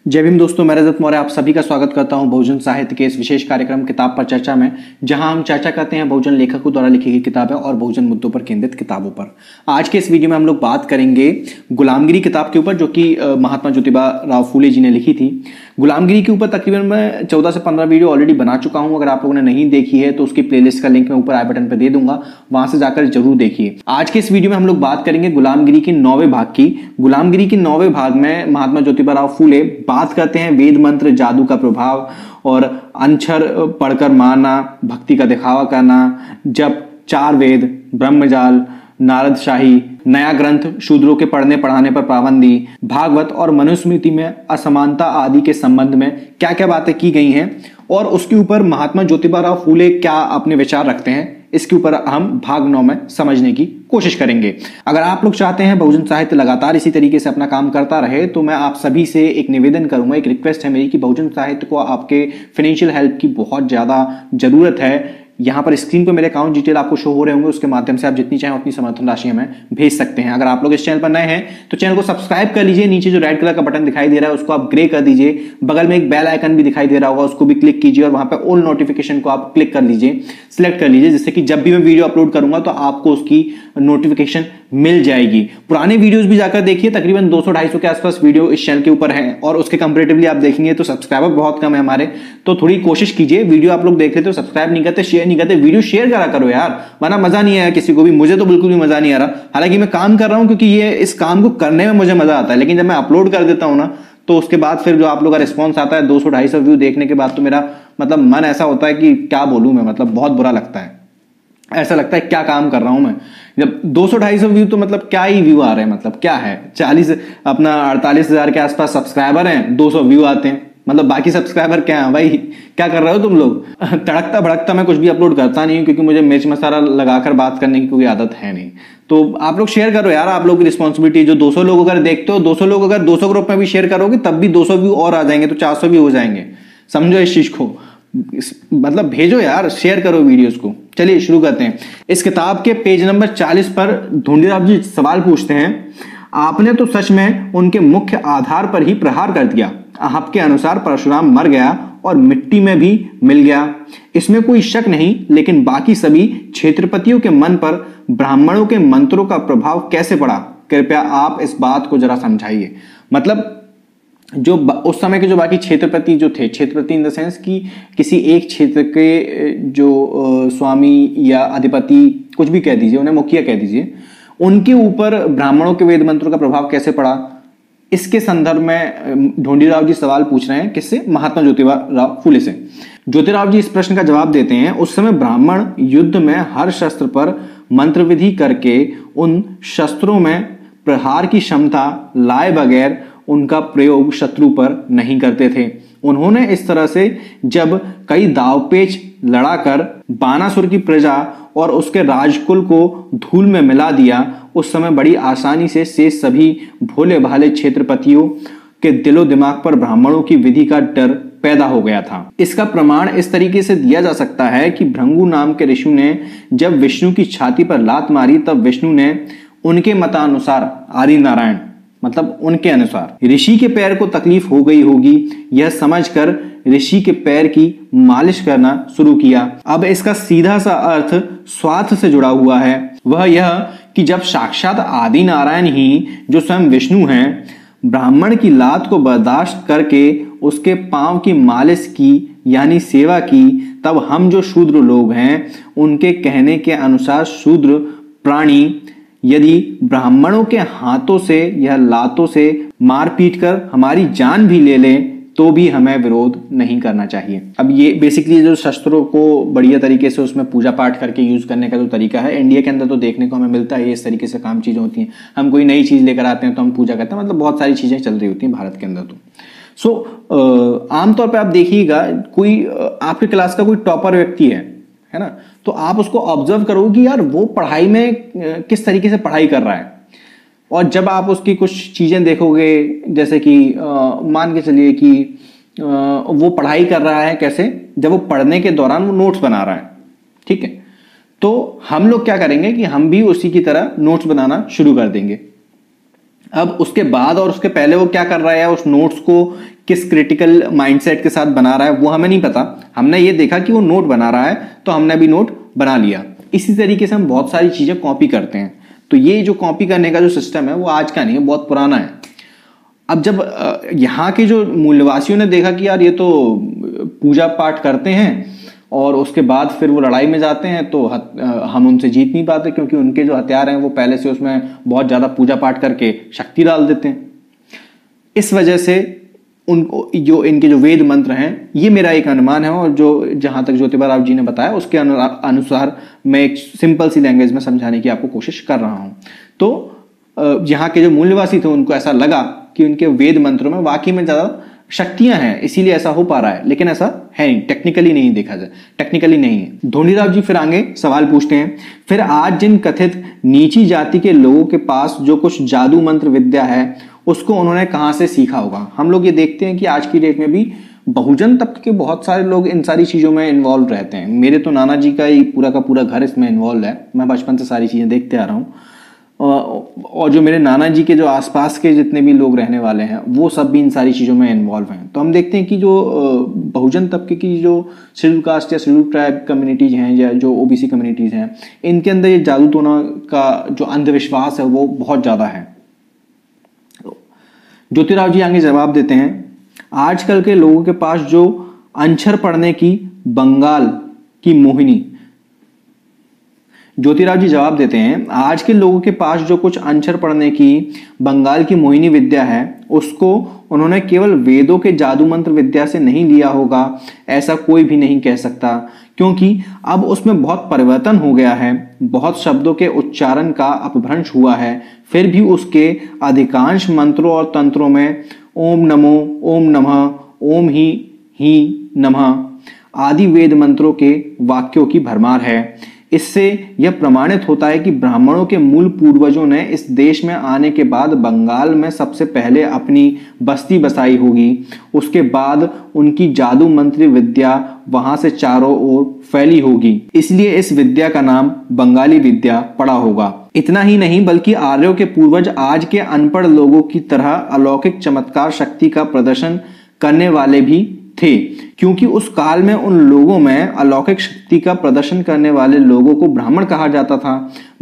जय भीम दोस्तों, मैं रजत मौर्य आप सभी का स्वागत करता हूं बहुजन साहित्य के इस विशेष कार्यक्रम किताब पर चर्चा में, जहां हम चर्चा करते हैं बहुजन लेखकों द्वारा लिखी गई किताबें और बहुजन मुद्दों पर केंद्रित किताबों पर। आज के इस वीडियो में हम लोग बात करेंगे गुलामगिरी किताब के ऊपर, जो कि महात्मा ज्योतिबा राव फूले जी ने लिखी थी। गुलामगिरी के ऊपर तकरीबन मैं 14 से 15 वीडियो ऑलरेडी बना चुका हूं। अगर आप लोगों ने नहीं देखी है तो उसकी प्लेलिस्ट का लिंक मैं ऊपर आई बटन पर दे दूंगा, वहां से जाकर जरूर देखिए। आज के इस वीडियो में हम लोग बात करेंगे गुलामगिरी के 9वें भाग की। गुलामगिरी के 9वें भाग में महात्मा ज्योतिबा राव फूले बात करते हैं वेद मंत्र जादू का प्रभाव और अक्षर पढ़कर मारना, भक्ति का दिखावा करना, जब 4 वेद, ब्रह्मजाल, नारद शाही, नया ग्रंथ, शूद्रों के पढ़ने पढ़ाने पर पाबंदी, भागवत और मनुस्मृति में असमानता आदि के संबंध में क्या क्या बातें की गई हैं और उसके ऊपर महात्मा ज्योतिबा राव फूले क्या अपने विचार रखते हैं, इसके ऊपर हम भाग 9 में समझने की कोशिश करेंगे। अगर आप लोग चाहते हैं बहुजन साहित्य लगातार इसी तरीके से अपना काम करता रहे, तो मैं आप सभी से एक निवेदन करूंगा, एक रिक्वेस्ट है मेरी कि बहुजन साहित्य को आपके फाइनेंशियल हेल्प की बहुत ज्यादा जरूरत है। यहाँ पर स्क्रीन पर मेरे अकाउंट डिटेल आपको शो हो रहे होंगे, उसके माध्यम से आप जितनी चाहें उतनी समर्थन राशि हमें भेज सकते हैं। अगर आप लोग इस चैनल पर नए हैं तो चैनल को सब्सक्राइब कर लीजिए। नीचे जो रेड कलर का बटन दिखाई दे रहा है उसको आप ग्रे कर दीजिए। बगल में एक बेल आइकन भी दिखाई दे रहा होगा, उसको भी क्लिक कीजिए और वहां पर ऑल नोटिफिकेशन को आप क्लिक कर लीजिए, सिलेक्ट कर लीजिए, जिससे कि जब भी मैं वीडियो अपलोड करूंगा तो आपको उसकी नोटिफिकेशन मिल जाएगी। पुराने वीडियोस भी जाकर देखिए, तकरीबन 200-250 के आसपास वीडियो इस चैनल के ऊपर हैं और उसके कंपैरेटिवली आप देखेंगे तो सब्सक्राइबर बहुत कम है हमारे। तो थोड़ी कोशिश कीजिए, वीडियो आप लोग देख रहे हो सब्सक्राइब नहीं करते, शेयर नहीं करते, वीडियो शेयर करा करो यार, वरना मजा नहीं आया किसी को भी। मुझे तो बिल्कुल भी मजा नहीं आ रहा, हालांकि मैं काम कर रहा हूं क्योंकि ये इस काम को करने में मुझे मजा आता है, लेकिन जब मैं अपलोड कर देता हूं ना तो उसके बाद फिर जो आप लोग का रिस्पॉन्स आता है 200-250 व्यू देखने के बाद, तो मेरा मतलब मन ऐसा होता है कि क्या बोलूं मैं, मतलब बहुत बुरा लगता है। ऐसा लगता है क्या काम कर रहा हूं मैं, जब 200-250 व्यू तो मतलब क्या ही व्यू आ रहे हैं, मतलब क्या है, 48 हजार के आसपास सब्सक्राइबर हैं, 200 व्यू आते हैं, मतलब बाकी सब्सक्राइबर क्या है भाई, क्या कर रहे हो तुम लोग। तड़कता भड़कता मैं कुछ भी अपलोड करता नहीं हूं, क्योंकि मुझे मिर्च मसाला लगाकर बात करने की कोई आदत है नहीं। तो आप लोग शेयर करो यार, आप लोग की रिस्पॉन्सिबिलिटी। जो 200 लोग अगर देखते हो, 200 लोग अगर 200 ग्रुप में भी शेयर करोगे तब भी 200 व्यू और आ जाएंगे, तो 400 भी हो जाएंगे। समझो इस चीज को, मतलब भेजो यार, शेयर करो वीडियोस को। चलिए शुरू करते हैं। इस किताब के पेज नंबर 40 पर ढूंढीराव जी सवाल पूछते हैं, आपने तो सच में उनके मुख्य आधार पर ही प्रहार कर दिया। आपके अनुसार परशुराम मर गया और मिट्टी में भी मिल गया, इसमें कोई शक नहीं, लेकिन बाकी सभी क्षेत्रपतियों के मन पर ब्राह्मणों के मंत्रों का प्रभाव कैसे पड़ा? कृपया आप इस बात को जरा समझाइए। मतलब जो उस समय के जो बाकी क्षेत्रपति जो थे, क्षेत्रपति इन द सेंस कि किसी एक क्षेत्र के जो स्वामी या अधिपति, कुछ भी कह दीजिए, उन्हें मुखिया कह दीजिए, उनके ऊपर ब्राह्मणों के वेद मंत्रों का प्रभाव कैसे पड़ा, इसके संदर्भ में ढूंढीराव जी सवाल पूछ रहे हैं। किससे? महात्मा ज्योतिबा राव फूले से। ज्योतिराव जी इस प्रश्न का जवाब देते हैं, उस समय ब्राह्मण युद्ध में हर शस्त्र पर मंत्र विधि करके उन शस्त्रों में प्रहार की क्षमता लाए बगैर उनका प्रयोग शत्रु पर नहीं करते थे। उन्होंने इस तरह से जब कई दावपेच लड़ाकर बानासुर की प्रजा और उसके राजकुल को धूल में मिला दिया, उस समय बड़ी आसानी से शेष सभी भोले भाले क्षेत्रपतियों के दिलो दिमाग पर ब्राह्मणों की विधि का डर पैदा हो गया था। इसका प्रमाण इस तरीके से दिया जा सकता है कि भृंगु नाम के ऋषि ने जब विष्णु की छाती पर लात मारी, तब विष्णु ने उनके मतानुसार, आदि नारायण मतलब उनके अनुसार, ऋषि के पैर को तकलीफ हो गई होगी, यह समझकर ऋषि के पैर की मालिश करना शुरू किया। अब इसका सीधा सा अर्थ स्वार्थ से जुड़ा हुआ है, वह यह कि जब साक्षात आदि नारायण ही, जो स्वयं विष्णु हैं, ब्राह्मण की लात को बर्दाश्त करके उसके पांव की मालिश की यानी सेवा की, तब हम जो शूद्र लोग हैं उनके कहने के अनुसार शूद्र प्राणी यदि ब्राह्मणों के हाथों से या लातों से मार पीट कर हमारी जान भी ले लें तो भी हमें विरोध नहीं करना चाहिए। अब ये बेसिकली जो शस्त्रों को बढ़िया तरीके से उसमें पूजा पाठ करके यूज करने का जो तरीका है, इंडिया के अंदर तो देखने को हमें मिलता है, इस तरीके से काम चीजें होती हैं। हम कोई नई चीज लेकर आते हैं तो हम पूजा करते हैं, मतलब बहुत सारी चीजें चल रही होती हैं भारत के अंदर। तो आमतौर पर आप देखिएगा, कोई आपके क्लास का कोई टॉपर व्यक्ति है ना, तो आप उसको ऑब्जर्व करोगे कि यार वो पढ़ाई में किस तरीके से पढ़ाई कर रहा है, और जब आप उसकी कुछ चीजें देखोगे, जैसे कि मान के चलिए कि वो पढ़ाई कर रहा है कैसे, जब वो पढ़ने के दौरान वो नोट्स बना रहा है, ठीक है, तो हम लोग क्या करेंगे कि हम भी उसी की तरह नोट्स बनाना शुरू कर देंगे। अब उसके बाद और उसके पहले वो क्या कर रहा है, उस नोट्स को किस क्रिटिकल माइंडसेट के साथ बना रहा है वो हमें नहीं पता। हमने ये देखा कि वो नोट बना रहा है तो हमने भी नोट बना लिया। इसी तरीके से हम बहुत सारी चीजें कॉपी करते हैं। तो ये जो कॉपी करने का जो सिस्टम है वो आज का नहीं है, बहुत पुराना है। अब जब यहाँ के जो मूलवासियों ने देखा कि यार ये तो पूजा पाठ करते हैं और उसके बाद फिर वो लड़ाई में जाते हैं, तो हम उनसे जीत नहीं पाते क्योंकि उनके जो हथियार हैं वो पहले से उसमें बहुत ज्यादा पूजा पाठ करके शक्ति डाल देते हैं। इस वजह से उनको जो इनके जो वेद मंत्र हैं, ये मेरा एक अनुमान है और जो जहां तक ज्योतिबा राव जी ने बताया उसके अनुसार मैं एक सिंपल सी लैंग्वेज में समझाने की आपको कोशिश कर रहा हूं। तो यहाँ के जो मूलवासी थे उनको ऐसा लगा कि उनके वेद मंत्रों में वाकई में ज्यादा शक्तियां हैं, इसीलिए ऐसा हो पा रहा है, लेकिन ऐसा है नहीं, टेक्निकली नहीं देखा जाए, टेक्निकली नहीं है। ढोंडीराव जी फिर आगे सवाल पूछते हैं, फिर आज जिन कथित नीची जाति के लोगों के पास जो कुछ जादू मंत्र विद्या है उसको उन्होंने कहां से सीखा होगा। हम लोग ये देखते हैं कि आज की डेट में भी बहुजन तबके के बहुत सारे लोग इन सारी चीजों में इन्वॉल्व रहते हैं। मेरे तो नाना जी का ही पूरा का पूरा घर इसमें इन्वॉल्व है, मैं बचपन से सारी चीजें देखते आ रहा हूं। और जो मेरे नाना जी के जो आसपास के जितने भी लोग रहने वाले हैं वो सब भी इन सारी चीज़ों में इन्वॉल्व हैं। तो हम देखते हैं कि जो बहुजन तबके की जो शेड्यूल कास्ट या शेड्यूल ट्राइब कम्युनिटीज हैं या जो ओबीसी कम्युनिटीज हैं, इनके अंदर ये जादू टोना का जो अंधविश्वास है वो बहुत ज़्यादा है। ज्योतिराव जी आगे जवाब देते हैं, आजकल के लोगों के पास जो अंछर पढ़ने की बंगाल की मोहिनी, ज्योतिराव जी जवाब देते हैं, आज के लोगों के पास जो कुछ अंछर पढ़ने की बंगाल की मोहिनी विद्या है उसको उन्होंने केवल वेदों के जादू मंत्र विद्या से नहीं लिया होगा, ऐसा कोई भी नहीं कह सकता, क्योंकि अब उसमें बहुत परिवर्तन हो गया है, बहुत शब्दों के उच्चारण का अपभ्रंश हुआ है, फिर भी उसके अधिकांश मंत्रों और तंत्रों में ओम नमो, ओम नमः, ओम ही नमः आदि वेद मंत्रों के वाक्यों की भरमार है। इससे यह प्रमाणित होता है कि ब्राह्मणों के मूल पूर्वजों ने इस देश में आने के बाद बंगाल में सबसे पहले अपनी बस्ती बसाई होगी, उसके बाद उनकी जादू मंत्री विद्या वहां से चारों ओर फैली होगी, इसलिए इस विद्या का नाम बंगाली विद्या पड़ा होगा। इतना ही नहीं बल्कि आर्यों के पूर्वज आज के अनपढ़ लोगों की तरह अलौकिक चमत्कार शक्ति का प्रदर्शन करने वाले भी थे, क्योंकि उस काल में उन लोगों में अलौकिक शक्ति का प्रदर्शन करने वाले लोगों को ब्राह्मण कहा जाता था।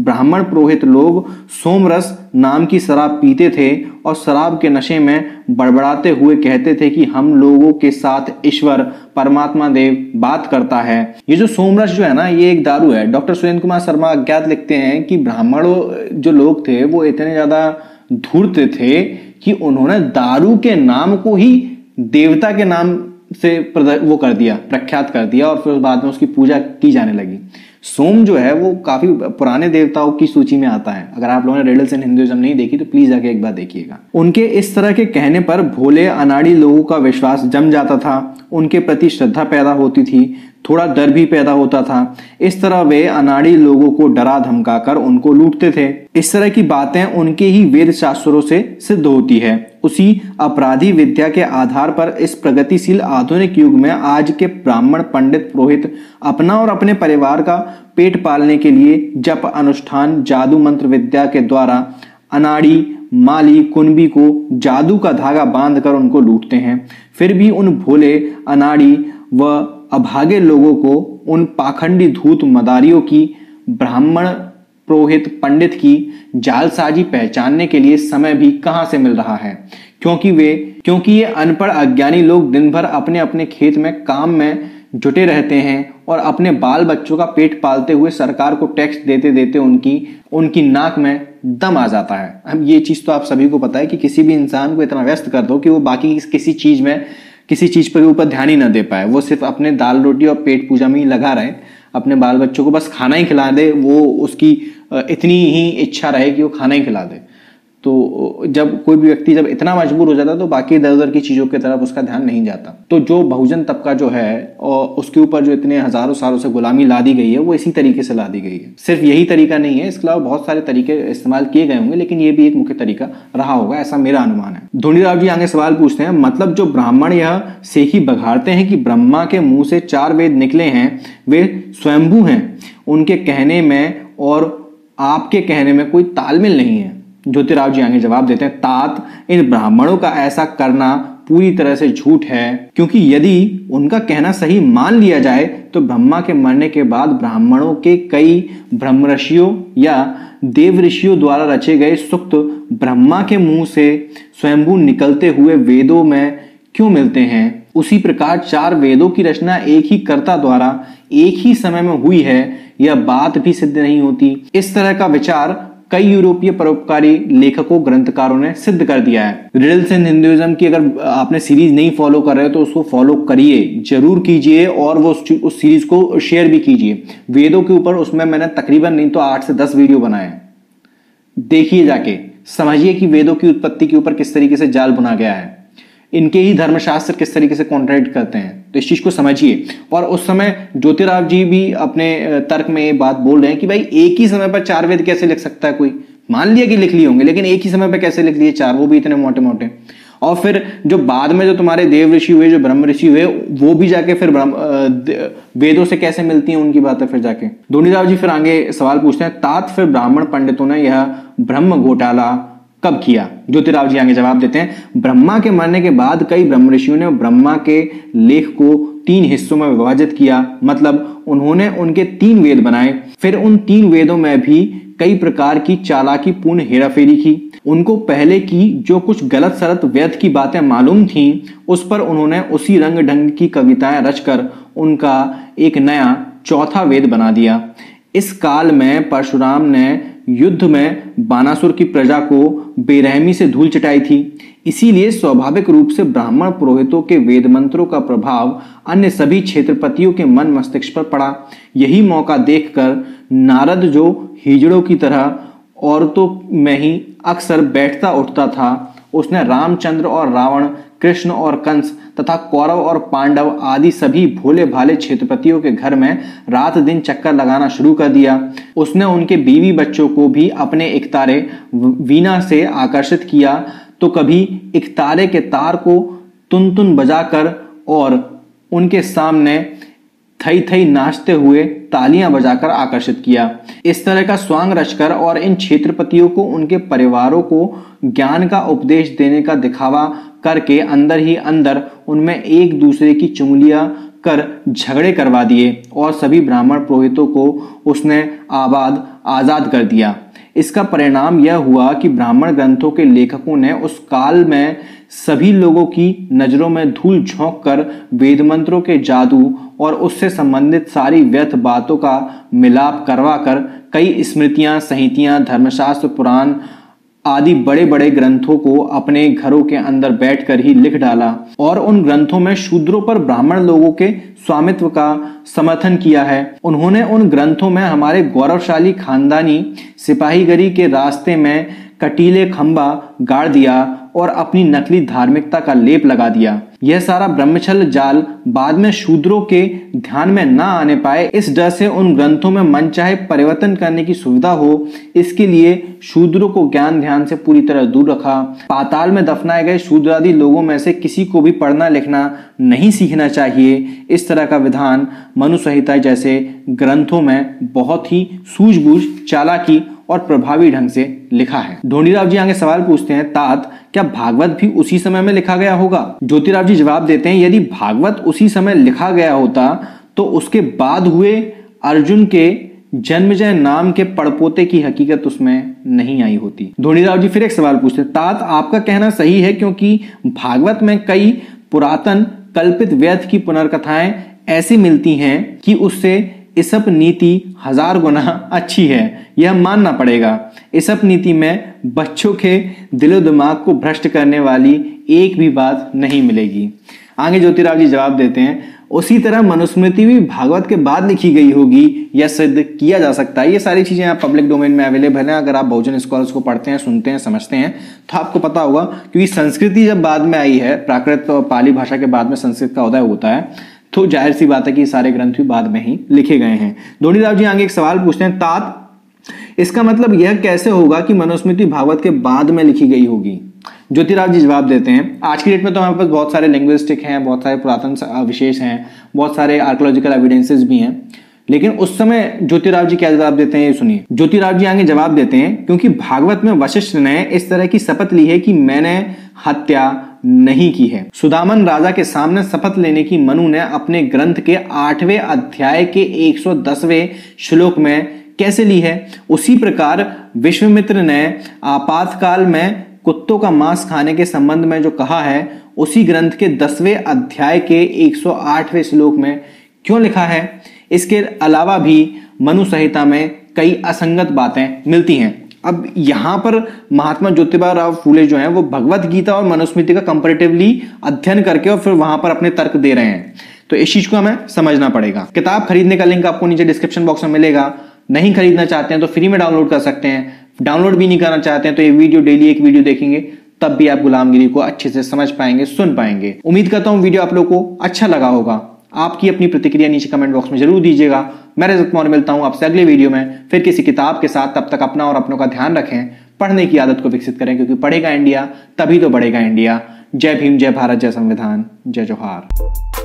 ब्राह्मण पुरोहित लोग सोमरस नाम की शराब पीते थे और शराब के नशे में बड़बड़ाते हुए कहते थे कि हम लोगों के साथ ईश्वर परमात्मा देव बात करता है। ये जो सोमरस जो है ना, ये एक दारू है। डॉक्टर सुरेंद्र कुमार शर्मा अज्ञात लिखते हैं कि ब्राह्मण जो लोग थे वो इतने ज्यादा धूर्त थे कि उन्होंने दारू के नाम को ही देवता के नाम से वो कर दिया, प्रख्यात कर दिया, और फिर बाद में उसकी पूजा की जाने लगी। सोम जो है वो काफी पुराने देवताओं की सूची में आता है। अगर आप लोगों ने रिडल्स इन हिंदुइज्म नहीं देखी तो प्लीज जाके एक बार देखिएगा। उनके इस तरह के कहने पर भोले अनाड़ी लोगों का विश्वास जम जाता था, उनके प्रति श्रद्धा पैदा होती थी, थोड़ा डर भी पैदा होता था। इस तरह वे अनाड़ी लोगों को डरा धमका कर उनको लूटते थे। इस तरह की बातें उनके ही वेद शास्त्रों से सिद्ध होती है। उसी अपराधी विद्या के आधार पर इस प्रगतिशील आधुनिक युग में आज के ब्राह्मण पंडित पुरोहित अपना और अपने परिवार का पेट पालने के लिए जप अनुष्ठान जादू मंत्र विद्या के द्वारा अनाड़ी माली कुंबी को जादू का धागा बांधकर उनको लूटते हैं। फिर भी उन भोले अनाड़ी व अभागे लोगों को उन पाखंडी धूत मदारियों की ब्राह्मण पुरोहित पंडित की जालसाजी पहचानने के लिए समय भी कहां से मिल रहा है, क्योंकि ये अनपढ़ अज्ञानी लोग दिन भर अपने अपने खेत में काम में जुटे रहते हैं और अपने बाल बच्चों का पेट पालते हुए सरकार को टैक्स देते देते उनकी नाक में दम आ जाता है। अब ये चीज तो आप सभी को पता है कि किसी भी इंसान को इतना व्यस्त कर दो कि वो बाकी किसी चीज पर ऊपर ध्यान ही ना दे पाए, वो सिर्फ अपने दाल रोटी और पेट पूजा में ही लगा रहे, अपने बाल बच्चों को बस खाना ही खिला दे, वो उसकी इतनी ही इच्छा रहे कि वो खाना ही खिला दे। तो जब कोई भी व्यक्ति जब इतना मजबूर हो जाता है तो बाकी इधर उधर की चीजों की तरफ उसका ध्यान नहीं जाता। तो जो बहुजन तबका जो है और उसके ऊपर जो इतने हजारों सालों से गुलामी ला दी गई है वो इसी तरीके से ला दी गई है। सिर्फ यही तरीका नहीं है, इसके अलावा बहुत सारे तरीके इस्तेमाल किए गए होंगे, लेकिन ये भी एक मुख्य तरीका रहा होगा, ऐसा मेरा अनुमान है। ढोंडीराव जी आगे सवाल पूछते हैं, मतलब जो ब्राह्मण यह सेखी बघाड़ते हैं कि ब्रह्मा के मुंह से 4 वेद निकले हैं वे स्वयंभू हैं, उनके कहने में और आपके कहने में कोई तालमेल नहीं है। ज्योतिराव जी आगे जवाब देते हैं, तात इन ब्राह्मणों का ऐसा करना पूरी तरह से झूठ है, क्योंकि यदि उनका कहना सही मान लिया जाए तो ब्रह्मा के मरने के बाद ब्राह्मणों के कई ब्रह्म ऋषियों या देव ऋषियों द्वारा रचे गए सूक्त ब्रह्मा के मुंह से स्वयंभू निकलते हुए वेदों में क्यों मिलते हैं। उसी प्रकार 4 वेदों की रचना एक ही कर्ता द्वारा एक ही समय में हुई है, यह बात भी सिद्ध नहीं होती। इस तरह का विचार कई यूरोपीय परोपकारी लेखकों ग्रंथकारों ने सिद्ध कर दिया है। रिडल्स इन हिंदुइज्म की अगर आपने सीरीज नहीं फॉलो कर रहे हो तो उसको फॉलो करिए, जरूर कीजिए, और वो उस सीरीज को शेयर भी कीजिए। वेदों के ऊपर उसमें मैंने तकरीबन नहीं तो 8 से 10 वीडियो बनाए हैं, देखिए जाके, समझिए कि वेदों की उत्पत्ति के ऊपर किस तरीके से जाल बुना गया है, इनके ही धर्मशास्त्र किस तरीके से कॉन्ट्रैक्ट करते हैं, तो इस चीज को समझिए। और उस समय ज्योतिराव जी भी अपने तर्क में ये बात बोल रहे हैं कि भाई एक ही समय पर 4 वेद कैसे लिख सकता है कोई, मान लिया कि लिख लिए होंगे, लेकिन एक ही समय पर कैसे लिख लिए 4, वो भी इतने मोटे मोटे। और फिर जो बाद में जो तुम्हारे देव ऋषि हुए, जो ब्रह्म ऋषि हुए, वो भी जाके फिर वेदों से कैसे मिलती हैं उनकी बातें फिर जाके। धोनीराव जी फिर आगे सवाल पूछते हैं, तात फिर ब्राह्मण पंडितों ने यह ब्रह्म घोटाला कब किया। ज्योतिराव जी आगे जवाब देते हैं, ब्रह्मा के मरने के बाद कई ब्रह्म ऋषियों ने ब्रह्मा के लेख को 3 हिस्सों में विभाजित किया, मतलब उन्होंने उनके 3 वेद बनाए। फिर उन 3 वेदों में भी कई प्रकार की चालाकी पूर्ण हेराफेरी की। उनको पहले की जो कुछ गलत सलत व्यर्थ की बातें मालूम थीं, उस पर उन्होंने उसी रंग ढंग की कविताएं रचकर उनका एक नया 4था वेद बना दिया। इस काल में परशुराम ने युद्ध में बानासुर की प्रजा को बेरहमी से धूल चटाई थी, इसीलिए स्वाभाविक रूप से ब्राह्मण पुरोहितों के वेद मंत्रों का प्रभाव अन्य सभी क्षेत्रपतियों के मन मस्तिष्क पर पड़ा। यही मौका देखकर नारद, जो हिजड़ों की तरह औरतों में ही अक्सर बैठता उठता था, उसने रामचंद्र और रावण, कृष्ण और कंस तथा कौरव और पांडव आदि सभी भोले भाले क्षेत्रपतियों के घर में रात दिन चक्कर लगाना शुरू कर दिया। उसने उनके बीवी बच्चों को भी अपने इकतारे वीणा से आकर्षित किया, तो कभी इकतारे के तार को तुन तुन बजाकर और उनके सामने थई थई नाचते हुए तालियां बजाकर आकर्षित किया। इस तरह का स्वांग रचकर और इन क्षेत्रपतियों को उनके परिवारों को ज्ञान का उपदेश देने का दिखावा करके अंदर ही अंदर उनमें एक दूसरे की चुंगलियां कर झगड़े करवा दिए और सभी ब्राह्मण पुरोहितों को उसने आजाद कर दिया। इसका परिणाम यह हुआ कि ब्राह्मण ग्रंथों के लेखकों ने उस काल में सभी लोगों की नजरों में धूल झोंक कर वेद मंत्रों के जादू और उससे संबंधित सारी व्यर्थ बातों का मिलाप करवा कर कई स्मृतियां, संहितियां, धर्मशास्त्र, पुराण आदि बड़े बड़े ग्रंथों को अपने घरों के अंदर बैठकर ही लिख डाला और उन ग्रंथों में शूद्रों पर ब्राह्मण लोगों के स्वामित्व का समर्थन किया है। उन्होंने उन ग्रंथों में हमारे गौरवशाली खानदानी सिपाहीगरी के रास्ते में कटीले खंबा गाड़ दिया और अपनी नकली धार्मिकता का लेप लगा दिया। यह सारा ब्रह्मछल जाल बाद में शूद्रों के ध्यान में न आने पाए, इस डर से उन ग्रंथों में मनचाहे परिवर्तन करने की सुविधा हो, इसके लिए शूद्रों को ज्ञान ध्यान से पूरी तरह दूर रखा। पाताल में दफनाए गए शूद्रादि लोगों में से किसी को भी पढ़ना लिखना नहीं सीखना चाहिए। इस तरह का विधान मनु संहिता जैसे ग्रंथों में बहुत ही सूझबूझ, चालाकी और प्रभावी ढंग से लिखा है। ढोंडीराव जी आगे सवाल पूछते हैं, तात क्या भागवत भी उसी समय में लिखा गया होगा। ज्योतिराव जी जवाब देते हैं, यदि भागवत उसी समय लिखा गया होता तो उसके बाद हुए अर्जुन के जन्मजय नाम के पड़पोते की हकीकत उसमें नहीं आई होती। ढोंडीराव जी फिर एक सवाल पूछते हैं, तात आपका कहना सही है, क्योंकि भागवत में कई पुरातन कल्पित व्यर्थ की पुनर्कथाएं ऐसी मिलती हैं कि उससे इसप नीति 1000 गुना अच्छी है, यह मानना पड़ेगा। इसप नीति में बच्चों के दिलो दिमाग को भ्रष्ट करने वाली एक भी बात नहीं मिलेगी। आगे ज्योतिराव जी जवाब देते हैं, उसी तरह मनुस्मृति भी भागवत के बाद लिखी गई होगी, यह सिद्ध किया जा सकता है। ये सारी चीजें आप पब्लिक डोमेन में अवेलेबल हैं। अगर आप बहुजन स्कॉलर्स को पढ़ते हैं, सुनते हैं, समझते हैं तो आपको पता होगा, क्योंकि संस्कृति जब बाद में आई है, प्राकृत और पाली भाषा के बाद में संस्कृत का उदय होता है, तो जाहिर सी बात है कि सारे ग्रंथ भी बाद में ही लिखे गए हैं। ढोंडीराव जी आगे एक सवाल पूछते हैं, तात इसका मतलब यह कैसे होगा कि मनुस्मृति भागवत के बाद में लिखी गई होगी। ज्योतिराव जी जवाब देते हैं, आज की डेट में तो हमारे पास बहुत सारे लिंग्विस्टिक हैं, बहुत सारे पुरातन विशेष हैं, बहुत सारे आर्कोलॉजिकल एविडेंसेस भी हैं, लेकिन उस समय ज्योतिराव जी क्या जवाब देते हैं, ये सुनिए। ज्योतिराव जी आगे जवाब देते हैं, क्योंकि भागवत में वशिष्ठ ने इस तरह की शपथ ली है कि मैंने हत्या नहीं की है। सुदामन राजा के सामने शपथ लेने की मनु ने अपने ग्रंथ के 8वें अध्याय के 110वें श्लोक में कैसे ली है, उसी प्रकार विश्वामित्र ने आपातकाल में कुत्तों का मांस खाने के संबंध में जो कहा है, उसी ग्रंथ के 10वें अध्याय के 108वें श्लोक में क्यों लिखा है। इसके अलावा भी मनु संहिता में कई असंगत बातें मिलती हैं। अब यहां पर महात्मा ज्योतिबा राव फूले जो हैं वो भगवत गीता और मनुस्मृति का कंपैरेटिवली अध्ययन करके और फिर वहां पर अपने तर्क दे रहे हैं, तो इस चीज को हमें समझना पड़ेगा। किताब खरीदने का लिंक आपको नीचे डिस्क्रिप्शन बॉक्स में मिलेगा। नहीं खरीदना चाहते हैं तो फ्री में डाउनलोड कर सकते हैं। डाउनलोड भी नहीं करना चाहते हैं तो ये वीडियो डेली एक वीडियो देखेंगे, तब भी आप गुलामगिरी को अच्छे से समझ पाएंगे, सुन पाएंगे। उम्मीद करता हूं वीडियो आप लोगों को अच्छा लगा होगा। आपकी अपनी प्रतिक्रिया नीचे कमेंट बॉक्स में जरूर दीजिएगा। मैं रजत मौर्य मिलता हूं आपसे अगले वीडियो में फिर किसी किताब के साथ। तब तक अपना और अपनों का ध्यान रखें, पढ़ने की आदत को विकसित करें, क्योंकि पढ़ेगा इंडिया तभी तो बढ़ेगा इंडिया। जय भीम, जय भारत, जय संविधान, जय जोहार।